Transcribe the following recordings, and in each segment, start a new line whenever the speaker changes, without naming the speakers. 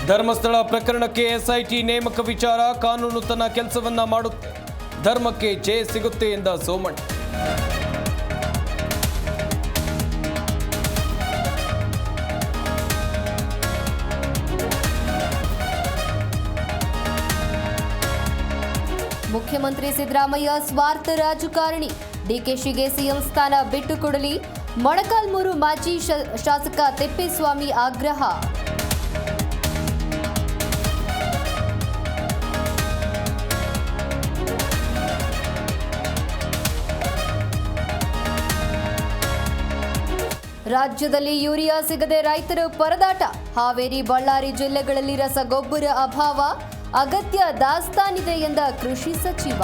ಧರ್ಮಸ್ಥಳ ಪ್ರಕರಣಕ್ಕೆ ಎಸ್ಐಟಿ ನೇಮಕ ವಿಚಾರ ಕಾನೂನು ತನ್ನ ಕೆಲಸವನ್ನ ಮಾಡುತ್ತೆ. ಧರ್ಮಕ್ಕೆ ಜಯ ಸಿಗುತ್ತೆ ಎಂದ ಸೋಮಣ್ಣ.
ಮುಖ್ಯಮಂತ್ರಿ ಸಿದ್ದರಾಮಯ್ಯ ಸ್ವಾರ್ಥ ರಾಜಕಾರಣಿ, ಡಿಕೆಶಿಗೆ ಸಿಎಂ ಸ್ಥಾನ ಬಿಟ್ಟುಕೊಡಲಿ. ಮೊಳಕಾಲ್ಮೂರು ಮಾಜಿ ಶಾಸಕ ತಿಪ್ಪೇಸ್ವಾಮಿ ಆಗ್ರಹ. ರಾಜ್ಯದಲ್ಲಿ ಯೂರಿಯಾ ಸಿಗದೆ ರೈತರ ಪರದಾಟ. ಹಾವೇರಿ, ಬಳ್ಳಾರಿ ಜಿಲ್ಲೆಗಳಲ್ಲಿ ರಸಗೊಬ್ಬರ ಅಭಾವ, ಅಗತ್ಯ ದಾಸ್ತಾನಿದೆ ಎಂದ ಕೃಷಿ ಸಚಿವ.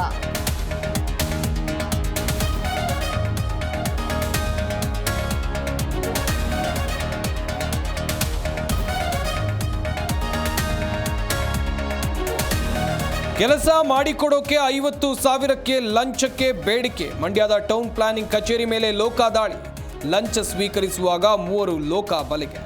ಕೆಲಸ ಮಾಡಿಕೊಡೋಕೆ 50,000ಕ್ಕೆ ಲಂಚಕ್ಕೆ ಬೇಡಿಕೆ. ಮಂಡ್ಯದ ಟೌನ್ ಪ್ಲಾನಿಂಗ್ ಕಚೇರಿ ಮೇಲೆ ಲೋಕ ದಾಳಿ. ಲಂಚ ಸ್ವೀಕರಿಸುವಾಗ 3 ಲೋಕ ಬಲೆಗೆ.